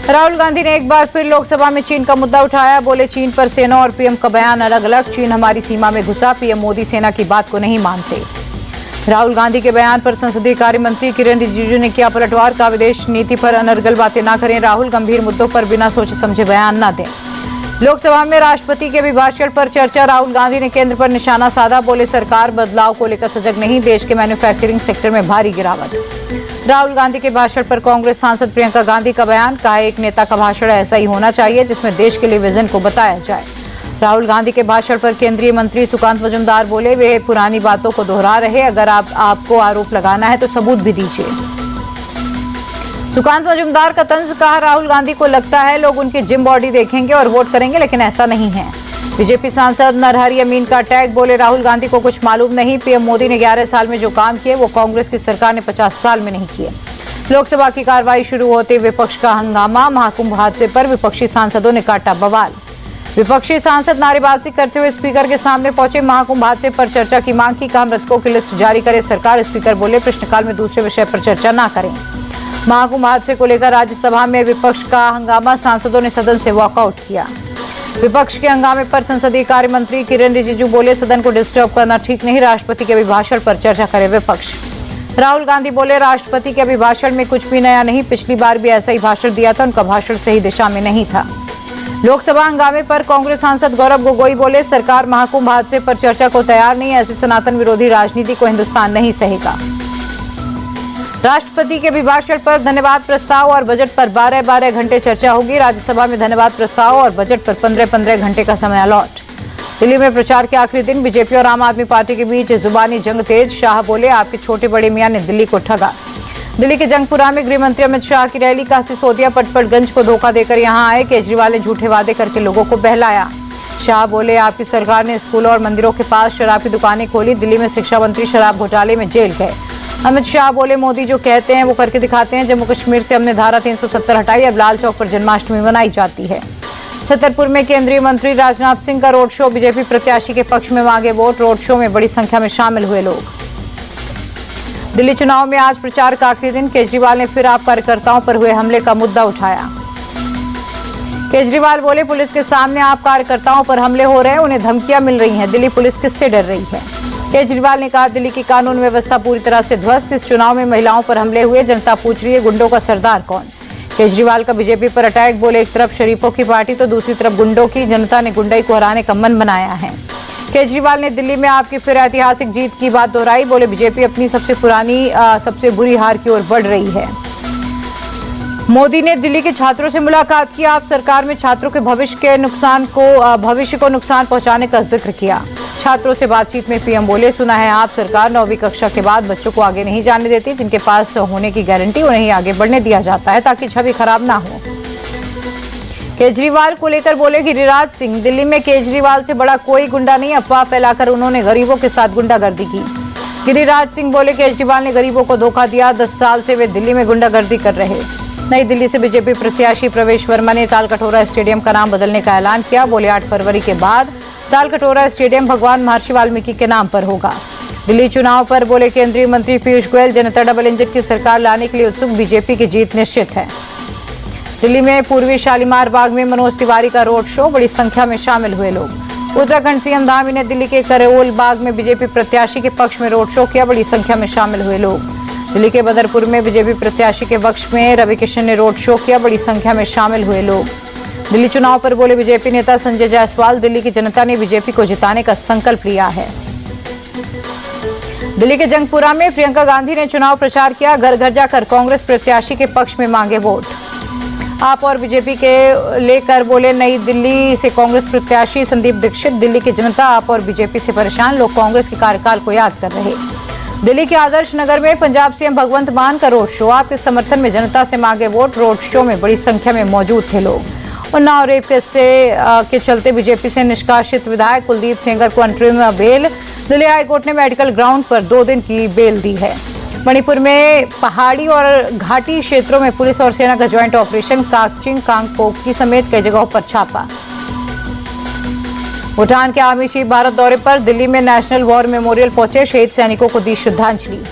राहुल गांधी ने एक बार फिर लोकसभा में चीन का मुद्दा उठाया। बोले, चीन पर सेना और पीएम का बयान अलग अलग। चीन हमारी सीमा में घुसा, पीएम मोदी सेना की बात को नहीं मानते। राहुल गांधी के बयान पर संसदीय कार्य मंत्री किरेन रिजिजू ने किया पलटवार। का विदेश नीति पर अनर्गल बातें न करें राहुल, गंभीर मुद्दों पर बिना सोचे समझे बयान न दें। लोकसभा में राष्ट्रपति के अभिभाषण पर चर्चा। राहुल गांधी ने केंद्र पर निशाना साधा। बोले, सरकार बदलाव को लेकर सजग नहीं, देश के मैन्युफैक्चरिंग सेक्टर में भारी गिरावट। राहुल गांधी के भाषण पर कांग्रेस सांसद प्रियंका गांधी का बयान। कहा, एक नेता का भाषण ऐसा ही होना चाहिए जिसमें देश के लिए विजन को बताया जाए। राहुल गांधी के भाषण पर केंद्रीय मंत्री सुकांत मजूमदार बोले, वे पुरानी बातों को दोहरा रहे। अगर आपको आरोप लगाना है तो सबूत भी दीजिए। सुकांत मजूमदार का तंज। कहा, राहुल गांधी को लगता है लोग उनकी जिम बॉडी देखेंगे और वोट करेंगे, लेकिन ऐसा नहीं है। बीजेपी सांसद नरहरि अमीन का अटैक। बोले, राहुल गांधी को कुछ मालूम नहीं। पीएम मोदी ने 11 साल में जो काम किए वो कांग्रेस की सरकार ने 50 साल में नहीं किए। लोकसभा की कार्रवाई शुरू होते विपक्ष का हंगामा। महाकुंभ हादसे पर विपक्षी सांसदों ने काटा बवाल। विपक्षी सांसद नारेबाजी करते हुए स्पीकर के सामने पहुंचे। महाकुंभ हादसे पर चर्चा की मांग की। कहा, मृतकों की लिस्ट जारी करे सरकार। स्पीकर बोले, प्रश्नकाल में दूसरे विषय पर चर्चा न करें। महाकुंभ हादसे को लेकर राज्यसभा में विपक्ष का हंगामा। सांसदों ने सदन से वॉकआउट किया। विपक्ष के हंगामे पर संसदीय कार्य मंत्री किरेन रिजिजू बोले, सदन को डिस्टर्ब करना ठीक नहीं। राष्ट्रपति के अभिभाषण पर चर्चा करे विपक्ष। राहुल गांधी बोले, राष्ट्रपति के अभिभाषण में कुछ भी नया नहीं, पिछली बार भी ऐसा ही भाषण दिया था, उनका भाषण सही दिशा में नहीं था। लोकसभा हंगामे पर कांग्रेस सांसद गौरव गोगोई बोले, सरकार महाकुंभ हादसे पर चर्चा को तैयार नहीं। ऐसी सनातन विरोधी राजनीति को हिंदुस्तान नहीं सहेगा। राष्ट्रपति के अभिभाषण पर धन्यवाद प्रस्ताव और बजट पर 12-12 घंटे चर्चा होगी। राज्यसभा में धन्यवाद प्रस्ताव और बजट पर 15-15 घंटे का समय अलॉट। दिल्ली में प्रचार के आखिरी दिन बीजेपी और आम आदमी पार्टी के बीच जुबानी जंग तेज। शाह बोले, आपके छोटे बड़े मियां ने दिल्ली को ठगा। दिल्ली के जंगपुरा में गृह मंत्री अमित शाह की रैली। का सिसोदिया पटपटगंज को धोखा देकर यहां आए। केजरीवाल ने झूठे वादे करके लोगों को बहलाया। शाह बोले, आपकी सरकार ने स्कूलों और मंदिरों के पास शराब की दुकानें खोली। दिल्ली में शिक्षा मंत्री शराब घोटाले में जेल गए। अमित शाह बोले, मोदी जो कहते हैं वो करके दिखाते हैं। जम्मू कश्मीर से हमने धारा 370 हटाई, अब लाल चौक पर जन्माष्टमी मनाई जाती है। छतरपुर में केंद्रीय मंत्री राजनाथ सिंह का रोड शो। बीजेपी प्रत्याशी के पक्ष में मांगे वोट। रोड शो में बड़ी संख्या में शामिल हुए लोग। दिल्ली चुनाव में आज प्रचार का आखिरी दिन। केजरीवाल ने फिर आप कार्यकर्ताओं पर हुए हमले का मुद्दा उठाया। केजरीवाल बोले, पुलिस के सामने आप कार्यकर्ताओं पर हमले हो रहे हैं, उन्हें धमकियां मिल रही हैं। दिल्ली पुलिस किससे डर रही है? केजरीवाल ने कहा, दिल्ली की कानून व्यवस्था पूरी तरह से ध्वस्त। इस चुनाव में महिलाओं पर हमले हुए। जनता पूछ रही है, गुंडों का सरदार कौन? केजरीवाल का बीजेपी पर अटैक। बोले, एक तरफ शरीफों की पार्टी तो दूसरी तरफ गुंडों की। जनता ने गुंडई को हराने का मन बनाया है। केजरीवाल ने दिल्ली में आपकी फिर ऐतिहासिक जीत की बात दोहराई। बोले, बीजेपी अपनी सबसे बुरी हार की ओर बढ़ रही है। मोदी ने दिल्ली के छात्रों से मुलाकात की। आप सरकार में छात्रों के भविष्य को नुकसान पहुंचाने का जिक्र किया। छात्रों से बातचीत में पीएम बोले, सुना है आप सरकार 9वीं कक्षा के बाद बच्चों को आगे नहीं जाने देती। जिनके पास होने की गारंटी उन्हें आगे बढ़ने दिया जाता है ताकि छवि खराब ना हो। केजरीवाल को लेकर बोले गिरिराज सिंह, दिल्ली में केजरीवाल से बड़ा कोई गुंडा नहीं। अफवाह फैलाकर उन्होंने गरीबों के साथ गुंडागर्दी की। गिरिराज सिंह बोले, केजरीवाल ने गरीबों को धोखा दिया। 10 साल से वे दिल्ली में गुंडागर्दी कर रहे। नई दिल्ली से बीजेपी प्रत्याशी प्रवेश वर्मा ने तालकटोरा स्टेडियम का नाम बदलने का ऐलान किया। बोले, 8 फरवरी के बाद तालकटोरा स्टेडियम भगवान महर्षि वाल्मीकि के नाम पर होगा। दिल्ली चुनाव पर बोले केंद्रीय मंत्री पीयूष गोयल, जनता डबल इंजन की सरकार लाने के लिए उत्सुक। बीजेपी की जीत निश्चित है। दिल्ली में पूर्वी शालीमार बाग में मनोज तिवारी का रोड शो। बड़ी संख्या में शामिल हुए लोग। उत्तराखंड सीएम धामी ने दिल्ली के करेओल बाग में बीजेपी प्रत्याशी के पक्ष में रोड शो किया। बड़ी संख्या में शामिल हुए लोग। दिल्ली के बदरपुर में बीजेपी प्रत्याशी के पक्ष में रवि किशन ने रोड शो किया। बड़ी संख्या में शामिल हुए लोग। दिल्ली चुनाव पर बोले बीजेपी नेता संजय जायसवाल, दिल्ली की जनता ने बीजेपी को जिताने का संकल्प लिया है। दिल्ली के जंगपुरा में प्रियंका गांधी ने चुनाव प्रचार किया। घर घर जाकर कांग्रेस प्रत्याशी के पक्ष में मांगे वोट। आप और बीजेपी के लेकर बोले नई दिल्ली से कांग्रेस प्रत्याशी संदीप दीक्षित, दिल्ली की जनता आप और बीजेपी से परेशान, लोग कांग्रेस के कार्यकाल को याद कर रहे। दिल्ली के आदर्श नगर में पंजाब सीएम भगवंत मान का रोड शो। आपके समर्थन में जनता से मांगे वोट। रोड शो में बड़ी संख्या में मौजूद थे लोग। उन्नाव रेप केस के चलते बीजेपी से निष्कासित विधायक कुलदीप सेंगर को अंतरिम बेल। दिल्ली हाईकोर्ट ने मेडिकल ग्राउंड पर 2 दिन की बेल दी है। मणिपुर में पहाड़ी और घाटी क्षेत्रों में पुलिस और सेना का ज्वाइंट ऑपरेशन। काकचिंग, कांगपोकी समेत कई जगहों पर छापा। भूटान के आर्मी चीफ भारत दौरे पर। दिल्ली में नेशनल वॉर मेमोरियल पहुंचे। शहीद सैनिकों को दी श्रद्धांजलि।